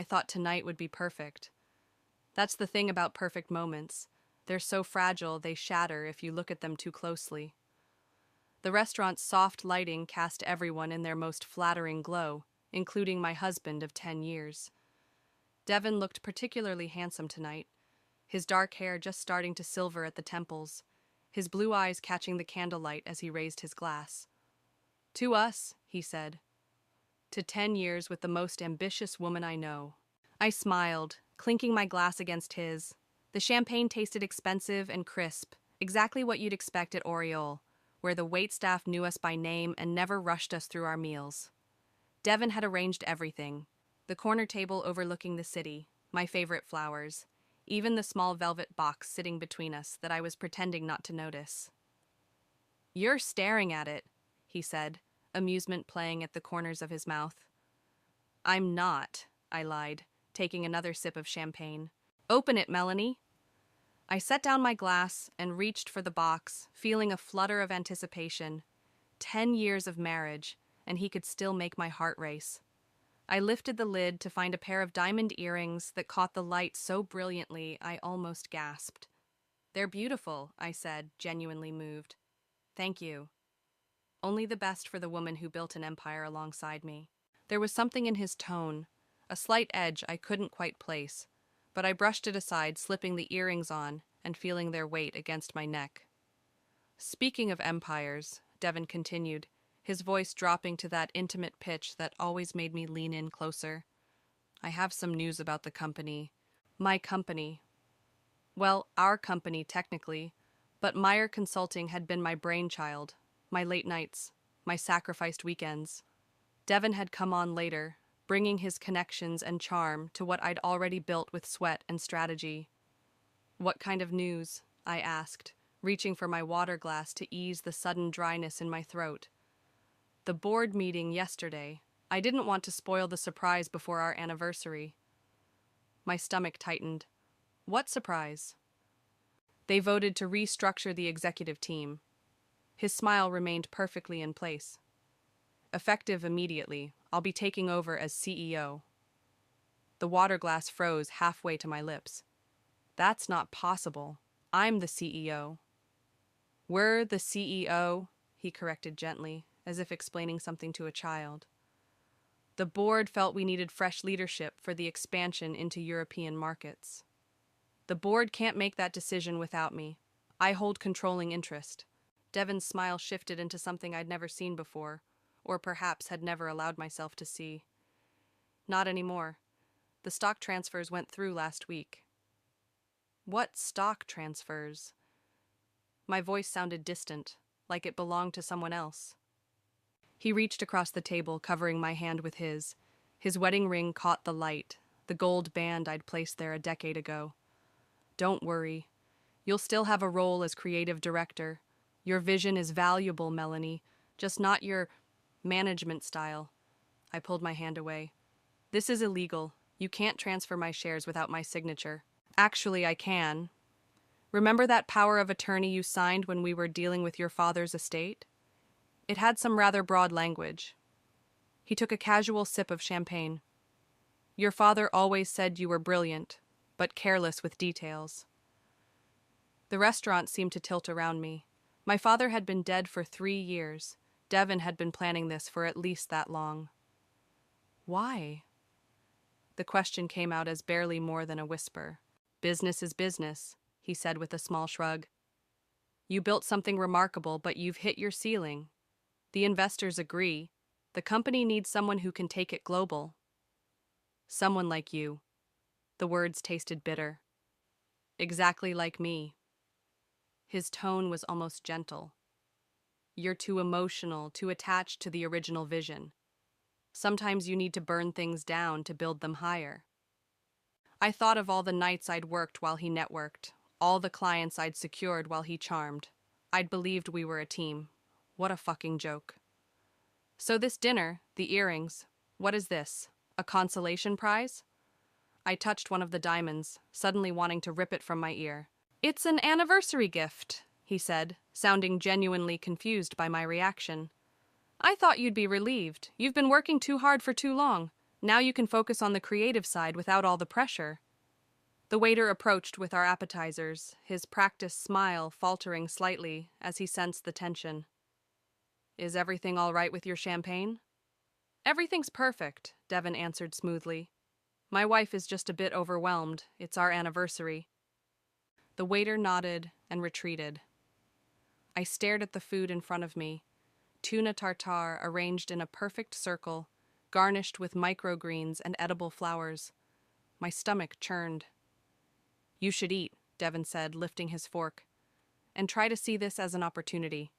I thought tonight would be perfect. That's the thing about perfect moments. They're so fragile they shatter if you look at them too closely. The restaurant's soft lighting cast everyone in their most flattering glow, including my husband of 10 years. Devon looked particularly handsome tonight, his dark hair just starting to silver at the temples, his blue eyes catching the candlelight as he raised his glass. "To us," he said. "To 10 years with the most ambitious woman I know." I smiled, clinking my glass against his. The champagne tasted expensive and crisp, exactly what you'd expect at Oriole, where the waitstaff knew us by name and never rushed us through our meals. Devon had arranged everything: the corner table overlooking the city, my favorite flowers, even the small velvet box sitting between us that I was pretending not to notice. "You're staring at it," he said, amusement playing at the corners of his mouth. "I'm not," I lied, taking another sip of champagne. "Open it, Melanie." I set down my glass and reached for the box, feeling a flutter of anticipation. 10 years of marriage, and he could still make my heart race. I lifted the lid to find a pair of diamond earrings that caught the light so brilliantly I almost gasped. "They're beautiful," I said, genuinely moved. "Thank you." Only the best for the woman who built an empire alongside me. There was something in his tone, a slight edge I couldn't quite place, but I brushed it aside, slipping the earrings on and feeling their weight against my neck. "Speaking of empires," Devon continued, his voice dropping to that intimate pitch that always made me lean in closer, "I have some news about the company." My company. Well, our company, technically, but Meyer Consulting had been my brainchild, my late nights, my sacrificed weekends. Devon had come on later, bringing his connections and charm to what I'd already built with sweat and strategy. "What kind of news?" I asked, reaching for my water glass to ease the sudden dryness in my throat. "The board meeting yesterday. I didn't want to spoil the surprise before our anniversary." My stomach tightened. "What surprise?" "They voted to restructure the executive team." His smile remained perfectly in place. "Effective immediately, I'll be taking over as CEO." The water glass froze halfway to my lips. "That's not possible. I'm the CEO." "We're the CEO," he corrected gently, as if explaining something to a child. "The board felt we needed fresh leadership for the expansion into European markets." "The board can't make that decision without me. I hold controlling interest." Devon's smile shifted into something I'd never seen before, or perhaps had never allowed myself to see. "Not anymore. The stock transfers went through last week." "What stock transfers?" My voice sounded distant, like it belonged to someone else. He reached across the table, covering my hand with his. His wedding ring caught the light, the gold band I'd placed there a decade ago. "Don't worry. You'll still have a role as creative director. Your vision is valuable, Melanie, just not your management style." I pulled my hand away. "This is illegal. You can't transfer my shares without my signature." "Actually, I can. Remember that power of attorney you signed when we were dealing with your father's estate? It had some rather broad language." He took a casual sip of champagne. "Your father always said you were brilliant, but careless with details." The restaurant seemed to tilt around me. My father had been dead for 3 years. Devon had been planning this for at least that long. "Why?" The question came out as barely more than a whisper. "Business is business," he said with a small shrug. "You built something remarkable, but you've hit your ceiling. The investors agree. The company needs someone who can take it global." "Someone like you." The words tasted bitter. "Exactly like me." His tone was almost gentle. "You're too emotional, too attached to the original vision. Sometimes you need to burn things down to build them higher." I thought of all the nights I'd worked while he networked, all the clients I'd secured while he charmed. I'd believed we were a team. What a fucking joke. "So this dinner, the earrings, what is this? A consolation prize?" I touched one of the diamonds, suddenly wanting to rip it from my ear. "It's an anniversary gift," he said, sounding genuinely confused by my reaction. "I thought you'd be relieved. You've been working too hard for too long. Now you can focus on the creative side without all the pressure. The waiter approached with our appetizers, his practiced smile faltering slightly as he sensed the tension. Is everything all right with your champagne? Everything's perfect, Devon answered smoothly. My wife is just a bit overwhelmed. It's our anniversary. The waiter nodded and retreated. I stared at the food in front of me. Tuna tartare arranged in a perfect circle, garnished with microgreens and edible flowers. My stomach churned. You should eat, Devon said, lifting his fork, and try to see this as an opportunity.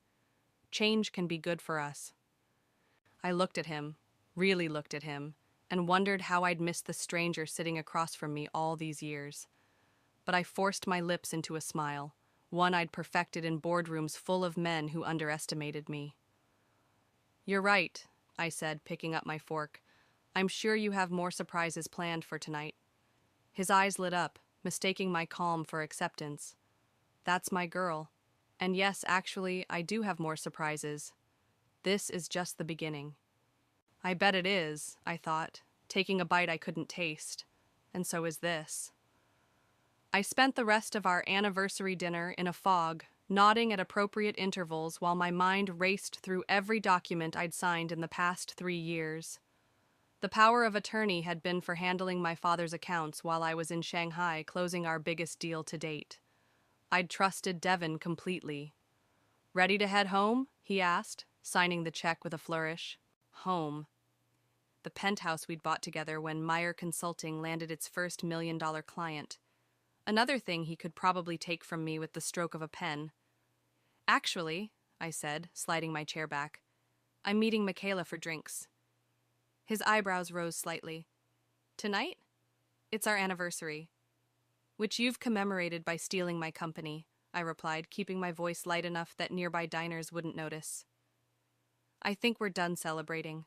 Change can be good for us. I looked at him, really looked at him, and wondered how I'd missed the stranger sitting across from me all these years. But I forced my lips into a smile, one I'd perfected in boardrooms full of men who underestimated me. You're right, I said, picking up my fork. I'm sure you have more surprises planned for tonight. His eyes lit up, mistaking my calm for acceptance. That's my girl. And yes, actually, I do have more surprises. This is just the beginning. I bet it is, I thought, taking a bite I couldn't taste. And so is this. I spent the rest of our anniversary dinner in a fog, nodding at appropriate intervals while my mind raced through every document I'd signed in the past 3 years. The power of attorney had been for handling my father's accounts while I was in Shanghai closing our biggest deal to date. I'd trusted Devon completely. Ready to head home? He asked, signing the check with a flourish. Home. The penthouse we'd bought together when Meyer Consulting landed its first $1 million client. Another thing he could probably take from me with the stroke of a pen. Actually, I said, sliding my chair back, I'm meeting Michaela for drinks. His eyebrows rose slightly. Tonight? It's our anniversary. Which you've commemorated by stealing my company, I replied, keeping my voice light enough that nearby diners wouldn't notice. I think we're done celebrating.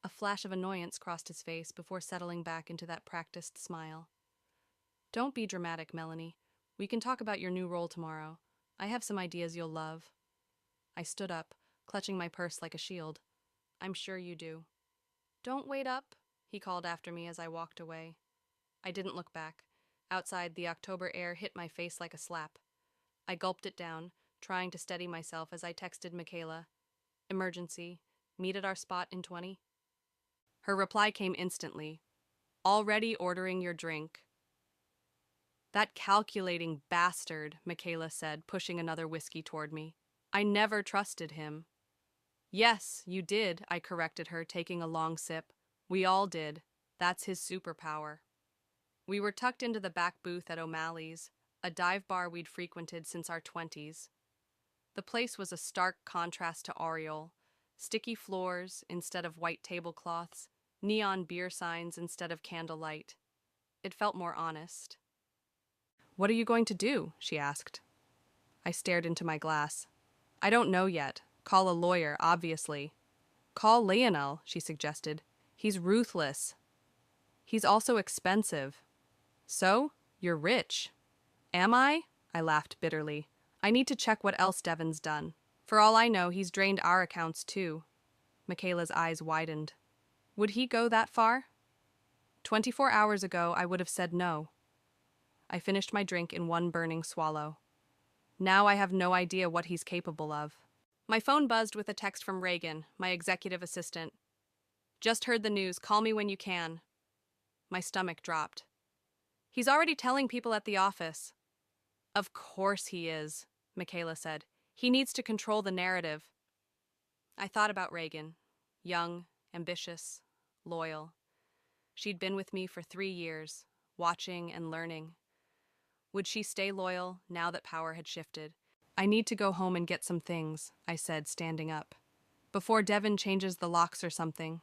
A flash of annoyance crossed his face before settling back into that practiced smile. Don't be dramatic, Melanie. We can talk about your new role tomorrow. I have some ideas you'll love. I stood up, clutching my purse like a shield. I'm sure you do. Don't wait up, he called after me as I walked away. I didn't look back. Outside, the October air hit my face like a slap. I gulped it down, trying to steady myself as I texted Michaela. Emergency. Meet at our spot in 20. Her reply came instantly. Already ordering your drink. That calculating bastard, Michaela said, pushing another whiskey toward me. I never trusted him. Yes, you did, I corrected her, taking a long sip. We all did. That's his superpower. We were tucked into the back booth at O'Malley's, a dive bar we'd frequented since our 20s. The place was a stark contrast to Oriole. Sticky floors instead of white tablecloths, neon beer signs instead of candlelight. It felt more honest. What are you going to do? She asked. I stared into my glass. I don't know yet. Call a lawyer, obviously. Call Lionel, she suggested. He's ruthless. He's also expensive. So, you're rich. Am I? I laughed bitterly. I need to check what else Devon's done. For all I know, he's drained our accounts too. Michaela's eyes widened. Would he go that far? 24 hours ago, I would have said no. I finished my drink in one burning swallow. Now I have no idea what he's capable of. My phone buzzed with a text from Reagan, my executive assistant. Just heard the news. Call me when you can. My stomach dropped. He's already telling people at the office. Of course he is, Michaela said. He needs to control the narrative. I thought about Reagan. Young, ambitious, loyal. She'd been with me for 3 years, watching and learning. Would she stay loyal now that power had shifted? I need to go home and get some things, I said, standing up. Before Devon changes the locks or something.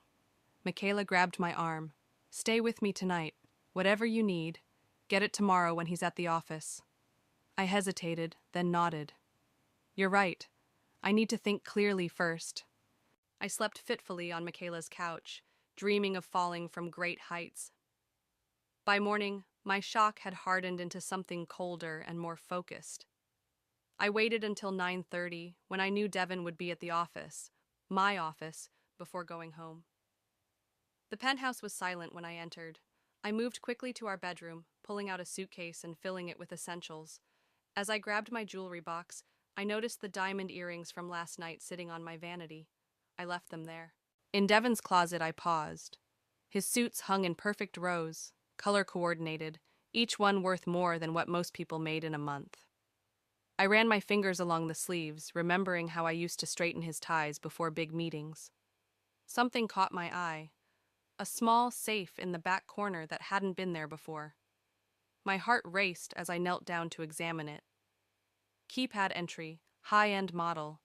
Michaela grabbed my arm. Stay with me tonight. Whatever you need. Get it tomorrow when he's at the office. I hesitated, then nodded. You're right. I need to think clearly first. I slept fitfully on Michaela's couch, dreaming of falling from great heights. By morning, my shock had hardened into something colder and more focused. I waited until 9:30, when I knew Devon would be at the office, my office, before going home. The penthouse was silent when I entered. I moved quickly to our bedroom, pulling out a suitcase and filling it with essentials. As I grabbed my jewelry box, I noticed the diamond earrings from last night sitting on my vanity. I left them there. In Devon's closet, I paused. His suits hung in perfect rows, color coordinated, each one worth more than what most people made in a month. I ran my fingers along the sleeves, remembering how I used to straighten his ties before big meetings. Something caught my eye. A small safe in the back corner that hadn't been there before. My heart raced as I knelt down to examine it. Keypad entry, high-end model.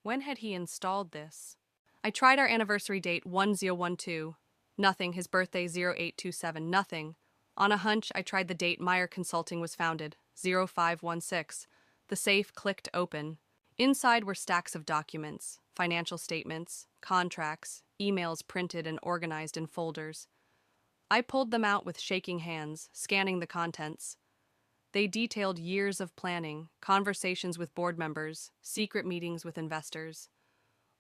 When had he installed this? I tried our anniversary date 1012. Nothing, his birthday 0827, nothing. On a hunch, I tried the date Meyer Consulting was founded, 0516. The safe clicked open. Inside were stacks of documents, financial statements, contracts, emails printed and organized in folders. I pulled them out with shaking hands, scanning the contents. They detailed years of planning, conversations with board members, secret meetings with investors.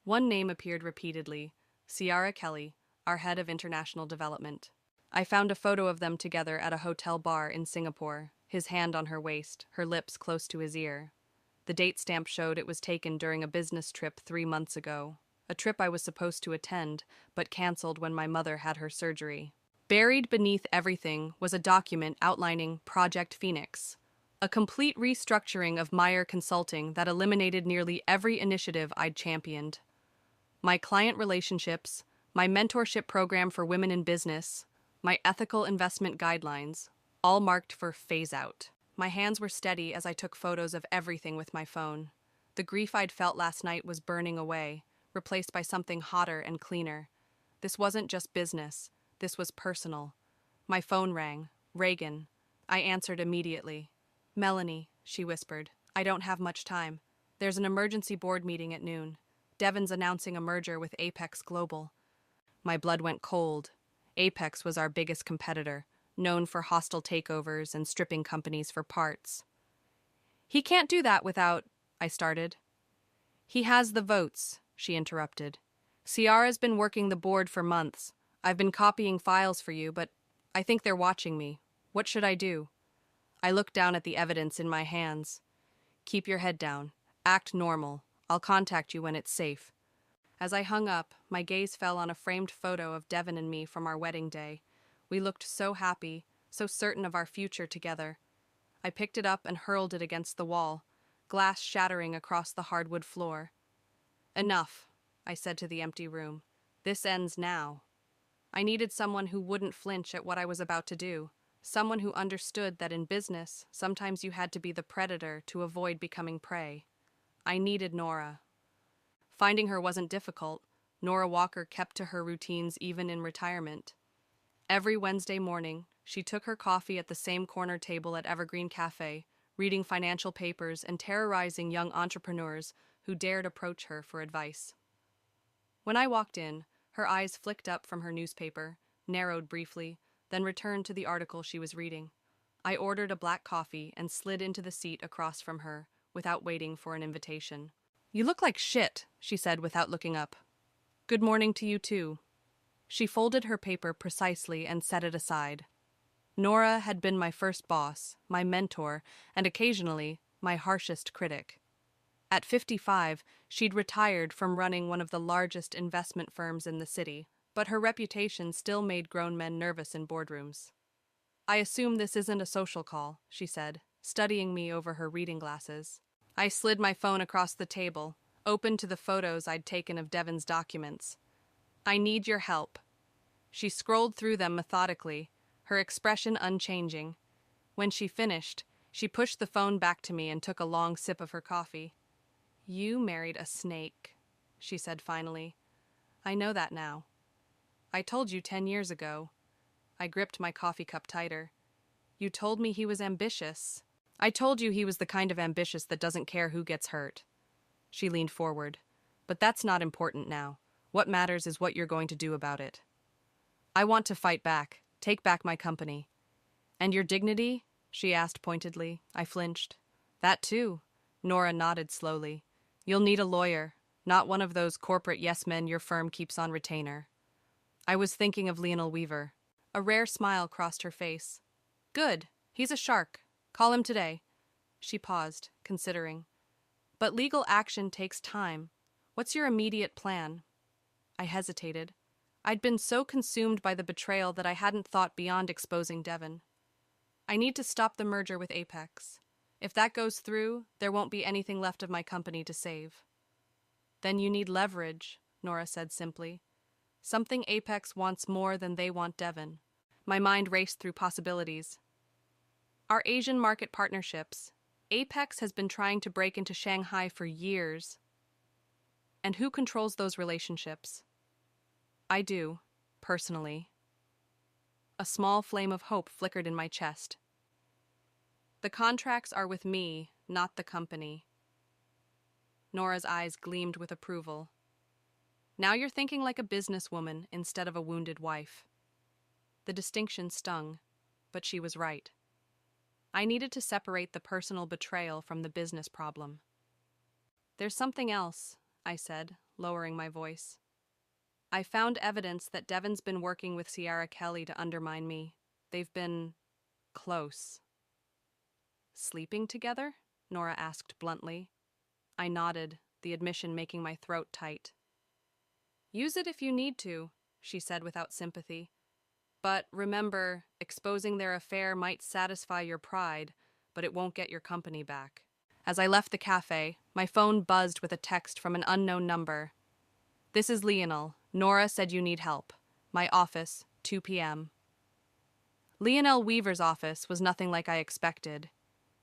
One name appeared repeatedly, Ciara Kelly, our head of international development. I found a photo of them together at a hotel bar in Singapore, his hand on her waist, her lips close to his ear. The date stamp showed it was taken during a business trip 3 months ago, a trip I was supposed to attend, but canceled when my mother had her surgery. Buried beneath everything was a document outlining Project Phoenix, a complete restructuring of Meyer Consulting that eliminated nearly every initiative I'd championed. My client relationships, my mentorship program for women in business, my ethical investment guidelines, all marked for phase-out. My hands were steady as I took photos of everything with my phone. The grief I'd felt last night was burning away, replaced by something hotter and cleaner. This wasn't just business. This was personal. My phone rang. Reagan. I answered immediately. "Melanie," she whispered, "I don't have much time. There's an emergency board meeting at noon. Devon's announcing a merger with Apex Global." My blood went cold. Apex was our biggest competitor, known for hostile takeovers and stripping companies for parts. "He can't do that without," I started. "He has the votes," she interrupted. "Ciara's been working the board for months. I've been copying files for you, but I think they're watching me. What should I do?" I looked down at the evidence in my hands. "Keep your head down. Act normal. I'll contact you when it's safe." As I hung up, my gaze fell on a framed photo of Devon and me from our wedding day. We looked so happy, so certain of our future together. I picked it up and hurled it against the wall, glass shattering across the hardwood floor. "Enough," I said to the empty room. "This ends now." I needed someone who wouldn't flinch at what I was about to do, someone who understood that in business, sometimes you had to be the predator to avoid becoming prey. I needed Nora. Finding her wasn't difficult. Nora Walker kept to her routines even in retirement. Every Wednesday morning, she took her coffee at the same corner table at Evergreen Cafe, reading financial papers and terrorizing young entrepreneurs who dared approach her for advice. When I walked in, her eyes flicked up from her newspaper, narrowed briefly, then returned to the article she was reading. I ordered a black coffee and slid into the seat across from her, without waiting for an invitation. "You look like shit," she said without looking up. "Good morning to you too." She folded her paper precisely and set it aside. Nora had been my first boss, my mentor, and occasionally my harshest critic. At 55, she'd retired from running one of the largest investment firms in the city, but her reputation still made grown men nervous in boardrooms. "I assume this isn't a social call," she said, studying me over her reading glasses. I slid my phone across the table, open to the photos I'd taken of Devon's documents. "I need your help." She scrolled through them methodically, her expression unchanging. When she finished, she pushed the phone back to me and took a long sip of her coffee. "You married a snake," she said finally. "I know that now. I told you 10 years ago." I gripped my coffee cup tighter. "You told me he was ambitious." "I told you he was the kind of ambitious that doesn't care who gets hurt." She leaned forward. "But that's not important now. What matters is what you're going to do about it." "I want to fight back, take back my company." "And your dignity?" she asked pointedly. I flinched. "That too." Nora nodded slowly. "You'll need a lawyer, not one of those corporate yes-men your firm keeps on retainer." I was thinking of Lionel Weaver. A rare smile crossed her face. Good. He's a shark. Call him today. She paused, considering. But legal action takes time. What's your immediate plan? I hesitated. I'd been so consumed by the betrayal that I hadn't thought beyond exposing Devon. I need to stop the merger with Apex. If that goes through, there won't be anything left of my company to save. Then you need leverage, Nora said simply. Something Apex wants more than they want Devon. My mind raced through possibilities. Our Asian market partnerships. Apex has been trying to break into Shanghai for years. And who controls those relationships? I do, personally. A small flame of hope flickered in my chest. The contracts are with me, not the company. Nora's eyes gleamed with approval. Now you're thinking like a businesswoman instead of a wounded wife. The distinction stung, but she was right. I needed to separate the personal betrayal from the business problem. There's something else, I said, lowering my voice. I found evidence that Devon's been working with Sierra Kelly to undermine me. They've been close. Sleeping together? Nora asked bluntly. I nodded, the admission making my throat tight. Use it if you need to, she said without sympathy. But remember, exposing their affair might satisfy your pride, but it won't get your company back. As I left the cafe, my phone buzzed with a text from an unknown number. This is Lionel. Nora said you need help. My office, 2 p.m. Lionel Weaver's office was nothing like I expected.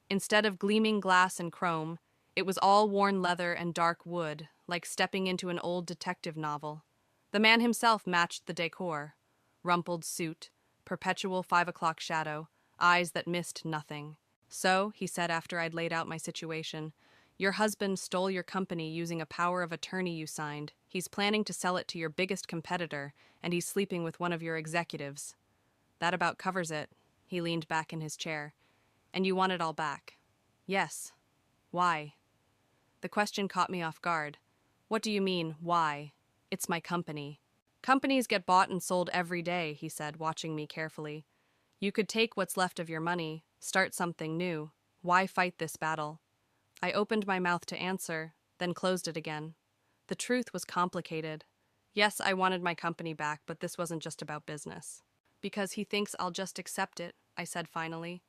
Instead of gleaming glass and chrome, it was all worn leather and dark wood, like stepping into an old detective novel. The man himself matched the decor. Rumpled suit, perpetual 5 o'clock shadow, eyes that missed nothing. So, he said after I'd laid out my situation, your husband stole your company using a power of attorney you signed. He's planning to sell it to your biggest competitor, and he's sleeping with one of your executives. That about covers it. He leaned back in his chair. And you want it all back? Yes. Why? The question caught me off guard. What do you mean, why? It's my company. Companies get bought and sold every day, he said, watching me carefully. You could take what's left of your money, start something new. Why fight this battle? I opened my mouth to answer, then closed it again. The truth was complicated. Yes, I wanted my company back, but this wasn't just about business. Because he thinks I'll just accept it, I said finally.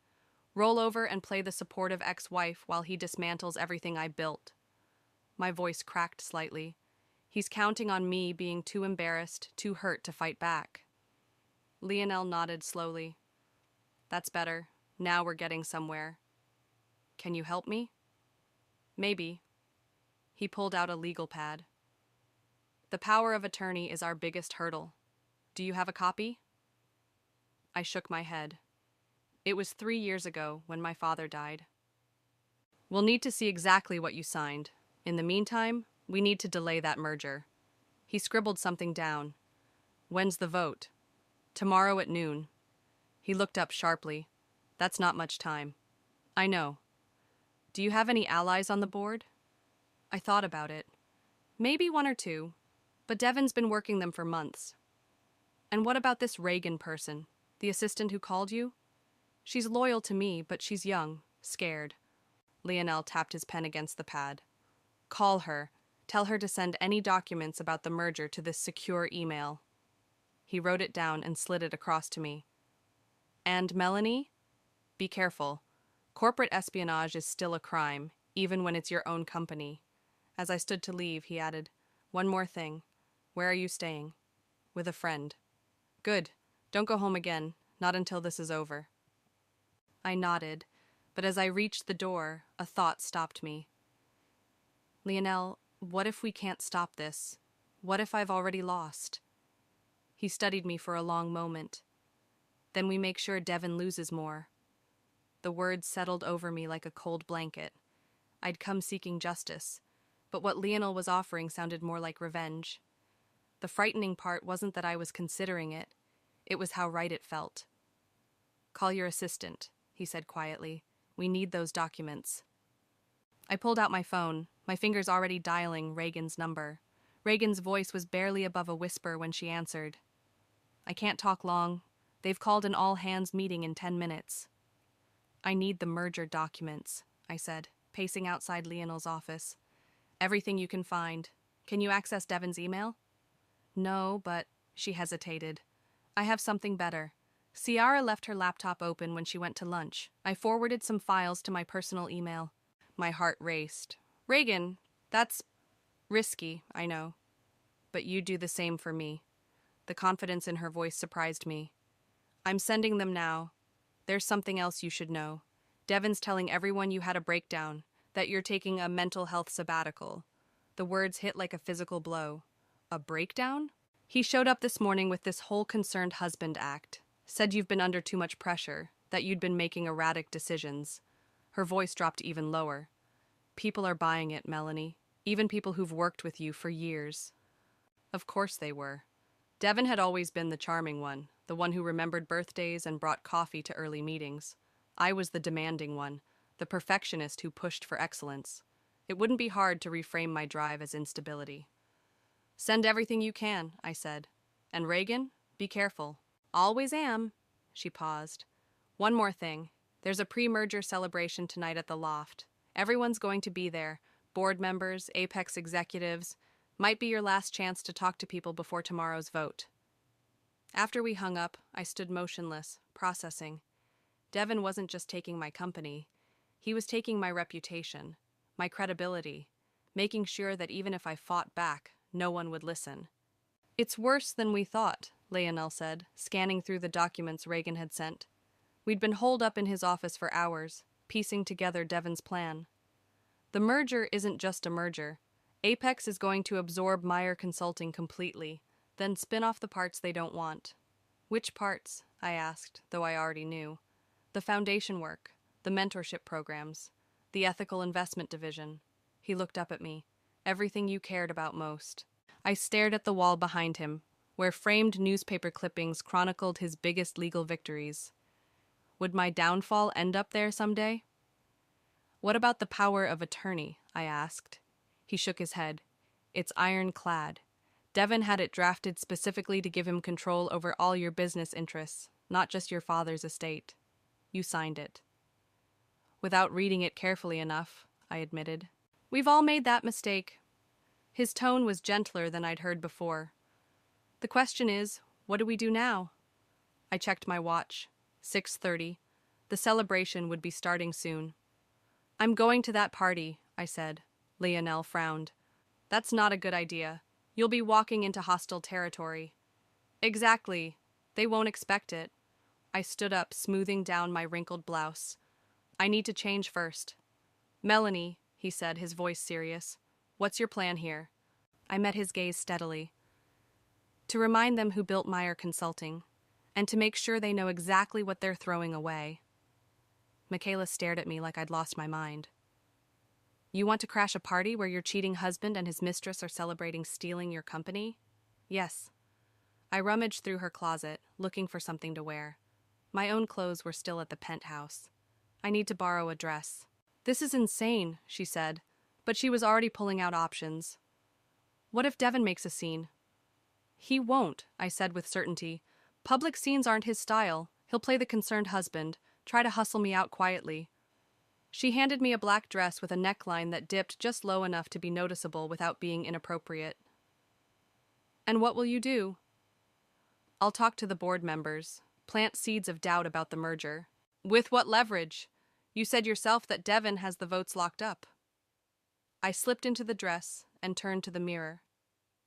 Roll over and play the supportive ex-wife while he dismantles everything I built. My voice cracked slightly. He's counting on me being too embarrassed, too hurt to fight back. Lionel nodded slowly. That's better. Now we're getting somewhere. Can you help me? Maybe. He pulled out a legal pad. The power of attorney is our biggest hurdle. Do you have a copy? I shook my head. It was 3 years ago when my father died. We'll need to see exactly what you signed. In the meantime, we need to delay that merger. He scribbled something down. When's the vote? Tomorrow at noon. He looked up sharply. That's not much time. I know. Do you have any allies on the board? I thought about it. Maybe 1 or 2, but Devon's been working them for months. And what about this Reagan person, the assistant who called you? She's loyal to me, but she's young, scared. Lionel tapped his pen against the pad. Call her. Tell her to send any documents about the merger to this secure email. He wrote it down and slid it across to me. And Melanie? Be careful. Corporate espionage is still a crime, even when it's your own company. As I stood to leave, he added, One more thing. Where are you staying? With a friend. Good. Don't go home again, not until this is over. I nodded, but as I reached the door, a thought stopped me. Lionel, what if we can't stop this? What if I've already lost? He studied me for a long moment. Then we make sure Devon loses more. The words settled over me like a cold blanket. I'd come seeking justice, but what Lionel was offering sounded more like revenge. The frightening part wasn't that I was considering it. It was how right it felt. Call your assistant, he said quietly. We need those documents. I pulled out my phone, my fingers already dialing Reagan's number. Reagan's voice was barely above a whisper when she answered. I can't talk long. They've called an all-hands meeting in 10 minutes. I need the merger documents, I said, pacing outside Lionel's office. Everything you can find. Can you access Devon's email? No, but she hesitated. I have something better. Ciara left her laptop open when she went to lunch. I forwarded some files to my personal email. My heart raced. Reagan, that's risky, I know. But you do the same for me. The confidence in her voice surprised me. I'm sending them now. There's something else you should know. Devon's telling everyone you had a breakdown, that you're taking a mental health sabbatical. The words hit like a physical blow. A breakdown? He showed up this morning with this whole concerned husband act. Said you've been under too much pressure, that you'd been making erratic decisions. Her voice dropped even lower. People are buying it, Melanie. Even people who've worked with you for years. Of course they were. Devon had always been the charming one, the one who remembered birthdays and brought coffee to early meetings. I was the demanding one, the perfectionist who pushed for excellence. It wouldn't be hard to reframe my drive as instability. Send everything you can, I said. And Reagan, be careful. Always am. She paused. One more thing. There's a pre-merger celebration tonight at the Loft. Everyone's going to be there. Board members, Apex executives. Might be your last chance to talk to people before tomorrow's vote. After we hung up, I stood motionless, processing. Devon wasn't just taking my company. He was taking my reputation, my credibility, making sure that even if I fought back, no one would listen. It's worse than we thought, Lionel said, scanning through the documents Reagan had sent. We'd been holed up in his office for hours, piecing together Devon's plan. The merger isn't just a merger. Apex is going to absorb Meyer Consulting completely, then spin off the parts they don't want. Which parts? I asked, though I already knew. The foundation work, the mentorship programs, the ethical investment division. He looked up at me. Everything you cared about most. I stared at the wall behind him, where framed newspaper clippings chronicled his biggest legal victories. Would my downfall end up there someday? What about the power of attorney? I asked. He shook his head. It's ironclad. Devon had it drafted specifically to give him control over all your business interests, not just your father's estate. You signed it. Without reading it carefully enough, I admitted. We've all made that mistake. His tone was gentler than I'd heard before. The question is, what do we do now? I checked my watch. 6:30. The celebration would be starting soon. I'm going to that party, I said. Lionel frowned. That's not a good idea. You'll be walking into hostile territory. Exactly. They won't expect it. I stood up, smoothing down my wrinkled blouse. I need to change first. Melanie, he said, his voice serious. What's your plan here? I met his gaze steadily. To remind them who built Meyer Consulting, and to make sure they know exactly what they're throwing away. Michaela stared at me like I'd lost my mind. You want to crash a party where your cheating husband and his mistress are celebrating stealing your company? Yes. I rummaged through her closet, looking for something to wear. My own clothes were still at the penthouse. I need to borrow a dress. This is insane, she said, but she was already pulling out options. What if Devon makes a scene? He won't, I said with certainty. Public scenes aren't his style. He'll play the concerned husband, try to hustle me out quietly. She handed me a black dress with a neckline that dipped just low enough to be noticeable without being inappropriate. And what will you do? I'll talk to the board members, plant seeds of doubt about the merger. With what leverage? You said yourself that Devon has the votes locked up. I slipped into the dress and turned to the mirror.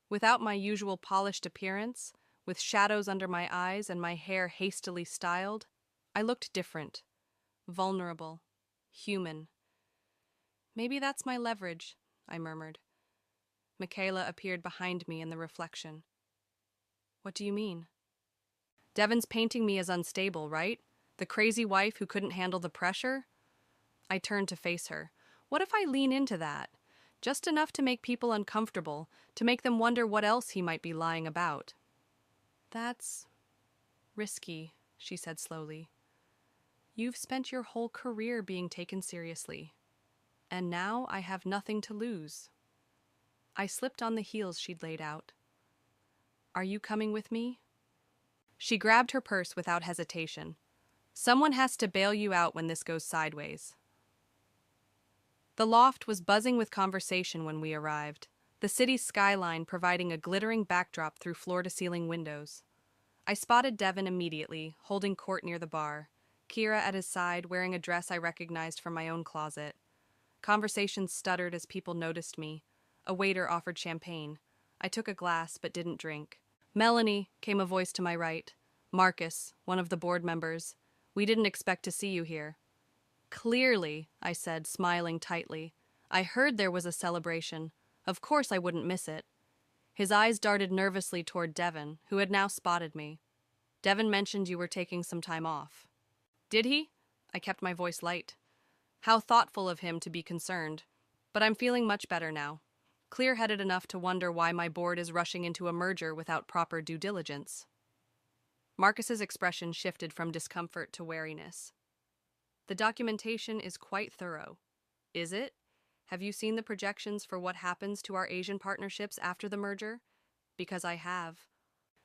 Without my usual polished appearance, with shadows under my eyes and my hair hastily styled, I looked different, vulnerable, human. Maybe that's my leverage, I murmured. Michaela appeared behind me in the reflection. What do you mean? Devon's painting me as unstable, right? The crazy wife who couldn't handle the pressure? I turned to face her. What if I lean into that? Just enough to make people uncomfortable, to make them wonder what else he might be lying about. That's risky, she said slowly. You've spent your whole career being taken seriously, and now I have nothing to lose. I slipped on the heels she'd laid out. Are you coming with me? She grabbed her purse without hesitation. Someone has to bail you out when this goes sideways. The loft was buzzing with conversation when we arrived, the city's skyline providing a glittering backdrop through floor-to-ceiling windows. I spotted Devin immediately, holding court near the bar, Kira at his side wearing a dress I recognized from my own closet. Conversations stuttered as people noticed me. A waiter offered champagne. I took a glass but didn't drink. "Melanie," came a voice to my right. "Marcus, one of the board members. We didn't expect to see you here." "Clearly," I said, smiling tightly. "I heard there was a celebration. Of course I wouldn't miss it." His eyes darted nervously toward Devin, who had now spotted me. "Devin mentioned you were taking some time off." "Did he?" I kept my voice light. How thoughtful of him to be concerned. But I'm feeling much better now. Clear-headed enough to wonder why my board is rushing into a merger without proper due diligence. Marcus's expression shifted from discomfort to wariness. "The documentation is quite thorough." "Is it? Have you seen the projections for what happens to our Asian partnerships after the merger?" "Because I have."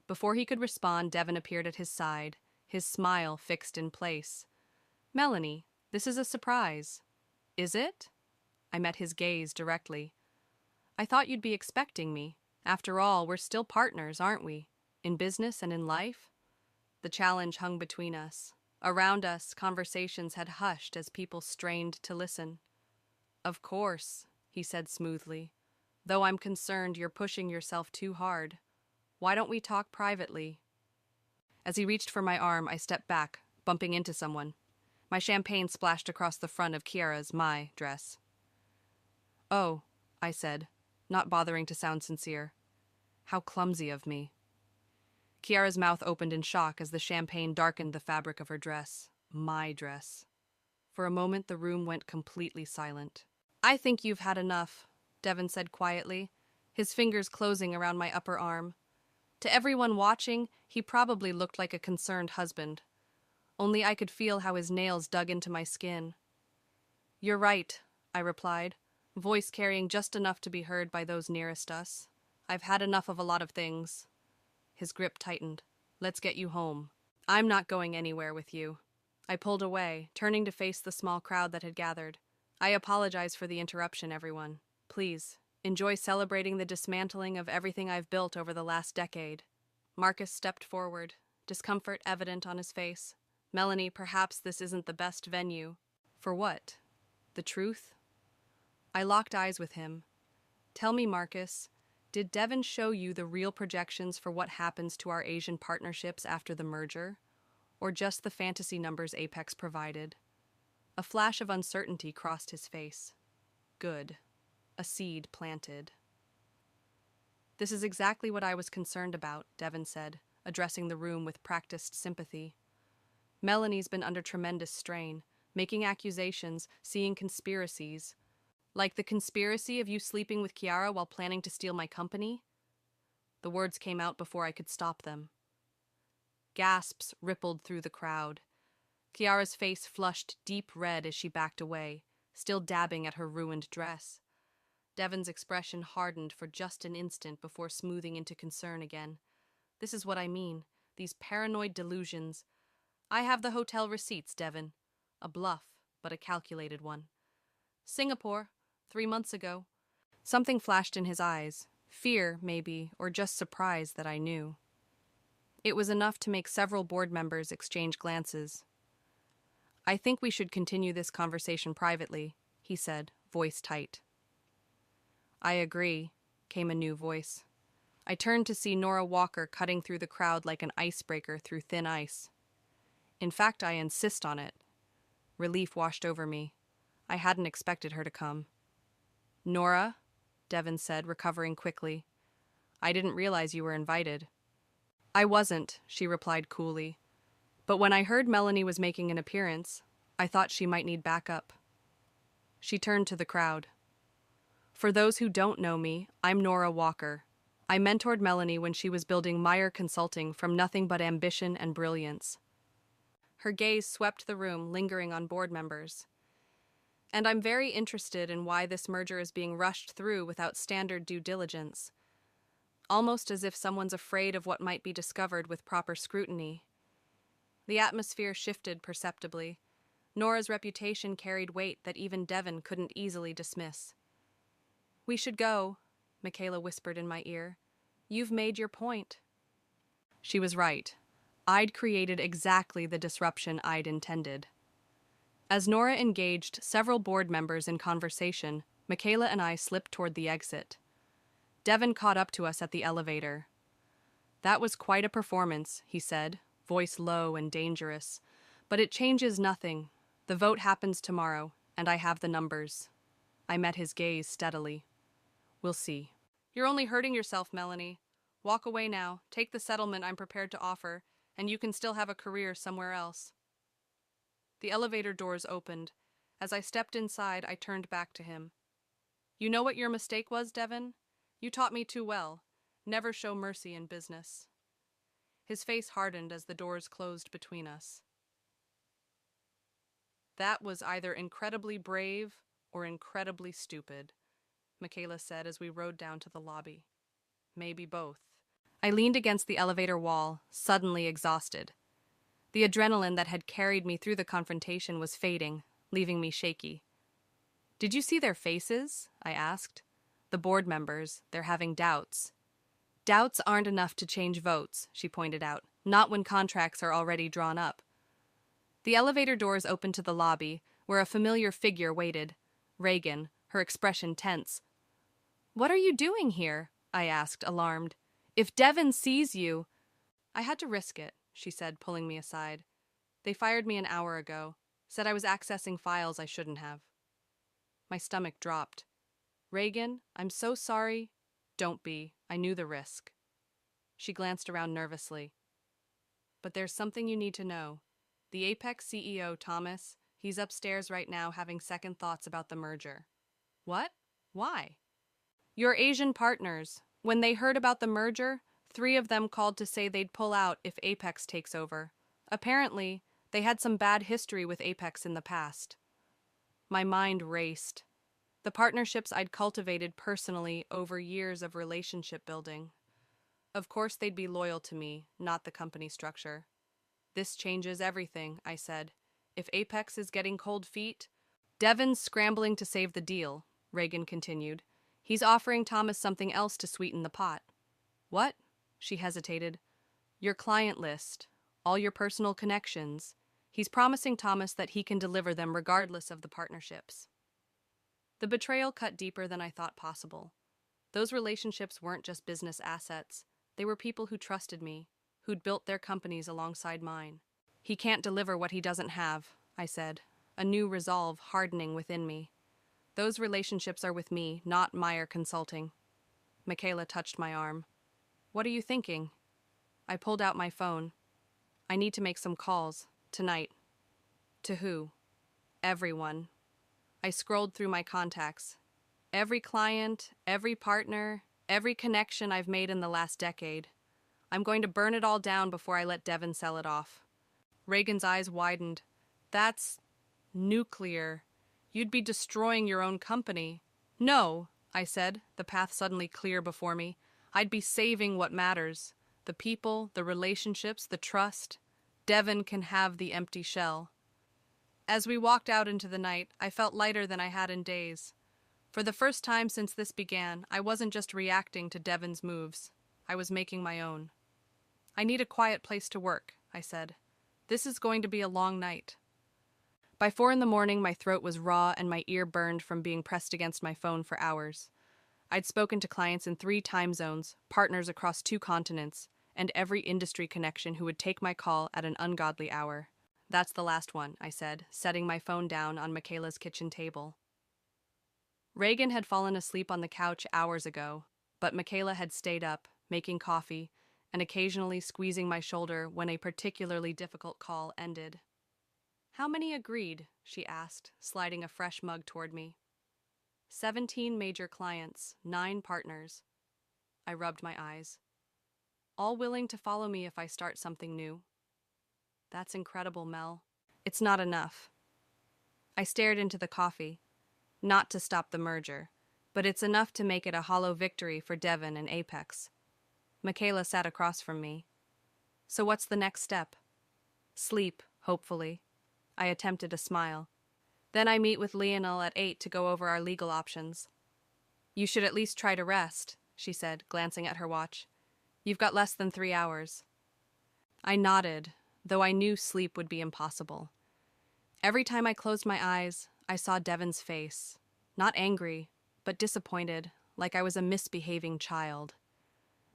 Before he could respond, Devin appeared at his side, his smile fixed in place. "Melanie, this is a surprise." "Is it?" I met his gaze directly. "I thought you'd be expecting me. After all, we're still partners, aren't we? In business and in life?" The challenge hung between us. Around us, conversations had hushed as people strained to listen. "Of course," he said smoothly. "Though I'm concerned you're pushing yourself too hard. Why don't we talk privately?" As he reached for my arm, I stepped back, bumping into someone. My champagne splashed across the front of Kiara's dress. "Oh," I said, not bothering to sound sincere. "How clumsy of me." Kiara's mouth opened in shock as the champagne darkened the fabric of her dress. My dress. For a moment, the room went completely silent. "I think you've had enough," Devin said quietly, his fingers closing around my upper arm. To everyone watching, he probably looked like a concerned husband. Only I could feel how his nails dug into my skin. "You're right," I replied, voice carrying just enough to be heard by those nearest us. "I've had enough of a lot of things." His grip tightened. "Let's get you home." "I'm not going anywhere with you." I pulled away, turning to face the small crowd that had gathered. "I apologize for the interruption, everyone. Please, enjoy celebrating the dismantling of everything I've built over the last decade." Marcus stepped forward, discomfort evident on his face. "Melanie, perhaps this isn't the best venue." "For what? The truth?" I locked eyes with him. "Tell me, Marcus, did Devin show you the real projections for what happens to our Asian partnerships after the merger? Or just the fantasy numbers Apex provided?" A flash of uncertainty crossed his face. Good. A seed planted. "This is exactly what I was concerned about," Devin said, addressing the room with practiced sympathy. "Melanie's been under tremendous strain, making accusations, seeing conspiracies. Like the conspiracy of you sleeping with Kiara while planning to steal my company?" The words came out before I could stop them. Gasps rippled through the crowd. Kiara's face flushed deep red as she backed away, still dabbing at her ruined dress. Devin's expression hardened for just an instant before smoothing into concern again. "This is what I mean, these paranoid delusions. I have the hotel receipts, Devin. A bluff, but a calculated one. Singapore, 3 months ago." Something flashed in his eyes, fear, maybe, or just surprise that I knew. It was enough to make several board members exchange glances. "I think we should continue this conversation privately," he said, voice tight. "I agree," came a new voice. I turned to see Nora Walker cutting through the crowd like an icebreaker through thin ice. In fact, I insist on it. Relief washed over me. I hadn't expected her to come. "Nora," Devin said, recovering quickly. "I didn't realize you were invited." "I wasn't," she replied coolly. "But when I heard Melanie was making an appearance, I thought she might need backup." She turned to the crowd. "For those who don't know me, I'm Nora Walker. I mentored Melanie when she was building Meyer Consulting from nothing but ambition and brilliance." Her gaze swept the room, lingering on board members. "And I'm very interested in why this merger is being rushed through without standard due diligence. almost as if someone's afraid of what might be discovered with proper scrutiny. The atmosphere shifted perceptibly. Nora's reputation carried weight that even Devon couldn't easily dismiss. "We should go," Michaela whispered in my ear. "You've made your point." She was right. I'd created exactly the disruption I'd intended. As Nora engaged several board members in conversation, Michaela and I slipped toward the exit. Devon caught up to us at the elevator. "That was quite a performance," he said, voice low and dangerous. "But it changes nothing. The vote happens tomorrow, and I have the numbers." I met his gaze steadily. "We'll see." "You're only hurting yourself, Melanie. Walk away now, take the settlement I'm prepared to offer, and you can still have a career somewhere else." The elevator doors opened. As I stepped inside, I turned back to him. "You know what your mistake was, Devon? You taught me too well. Never show mercy in business." His face hardened as the doors closed between us. "That was either incredibly brave or incredibly stupid," Michaela said as we rode down to the lobby. "Maybe both." I leaned against the elevator wall, suddenly exhausted. The adrenaline that had carried me through the confrontation was fading, leaving me shaky. "Did you see their faces?" I asked. "The board members, they're having doubts." "Doubts aren't enough to change votes," she pointed out, "not when contracts are already drawn up." The elevator doors opened to the lobby, where a familiar figure waited. Reagan, her expression tense. "What are you doing here?" I asked, alarmed. "If Devon sees you—" "I had to risk it," she said, pulling me aside. "They fired me an hour ago, said I was accessing files I shouldn't have." My stomach dropped. "Reagan, I'm so sorry." "Don't be. I knew the risk." She glanced around nervously. "But there's something you need to know. The Apex CEO, Thomas, he's upstairs right now having second thoughts about the merger." "What? Why?" "Your Asian partners. When they heard about the merger, 3 of them called to say they'd pull out if Apex takes over. Apparently, they had some bad history with Apex in the past." My mind raced. The partnerships I'd cultivated personally over years of relationship building. Of course they'd be loyal to me, not the company structure. "This changes everything," I said. "If Apex is getting cold feet—" "Devon's scrambling to save the deal," Reagan continued. "He's offering Thomas something else to sweeten the pot." "What?" She hesitated. "Your client list, all your personal connections. He's promising Thomas that he can deliver them regardless of the partnerships." The betrayal cut deeper than I thought possible. Those relationships weren't just business assets. They were people who trusted me, who'd built their companies alongside mine. "He can't deliver what he doesn't have," I said, a new resolve hardening within me. "Those relationships are with me, not Meyer Consulting." Michaela touched my arm. "What are you thinking?" I pulled out my phone. "I need to make some calls, tonight." "To who?" "Everyone." I scrolled through my contacts. Every client, every partner, every connection I've made in the last decade. I'm going to burn it all down before I let Devon sell it off. Reagan's eyes widened. "That's nuclear. You'd be destroying your own company." "No," I said, the path suddenly clear before me. "I'd be saving what matters. The people, the relationships, the trust. Devon can have the empty shell." As we walked out into the night, I felt lighter than I had in days. For the first time since this began, I wasn't just reacting to Devon's moves. I was making my own. "I need a quiet place to work," I said. "This is going to be a long night." By 4 in the morning, my throat was raw and my ear burned from being pressed against my phone for hours. I'd spoken to clients in 3 time zones, partners across 2 continents, and every industry connection who would take my call at an ungodly hour. "That's the last one," I said, setting my phone down on Michaela's kitchen table. Reagan had fallen asleep on the couch hours ago, but Michaela had stayed up, making coffee, and occasionally squeezing my shoulder when a particularly difficult call ended. "How many agreed?" she asked, sliding a fresh mug toward me. 17 major clients, 9 partners. I rubbed my eyes. "All willing to follow me if I start something new." "That's incredible, Mel." "It's not enough." I stared into the coffee. "Not to stop the merger, but it's enough to make it a hollow victory for Devon and Apex." Michaela sat across from me. So what's the next step? Sleep, hopefully. I attempted a smile. Then I meet with Lionel at 8 to go over our legal options. You should at least try to rest, she said, glancing at her watch. You've got less than 3 hours. I nodded, though I knew sleep would be impossible. Every time I closed my eyes, I saw Devon's face. Not angry, but disappointed, like I was a misbehaving child.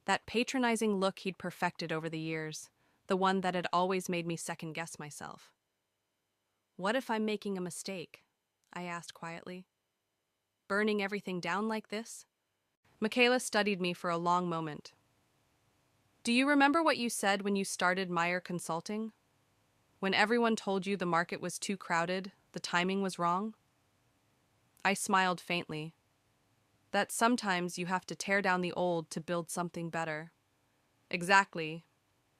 That patronizing look he'd perfected over the years, the one that had always made me second-guess myself. What if I'm making a mistake? I asked quietly. Burning everything down like this? Michaela studied me for a long moment. Do you remember what you said when you started Meyer Consulting? When everyone told you the market was too crowded, the timing was wrong? I smiled faintly. That sometimes you have to tear down the old to build something better. Exactly.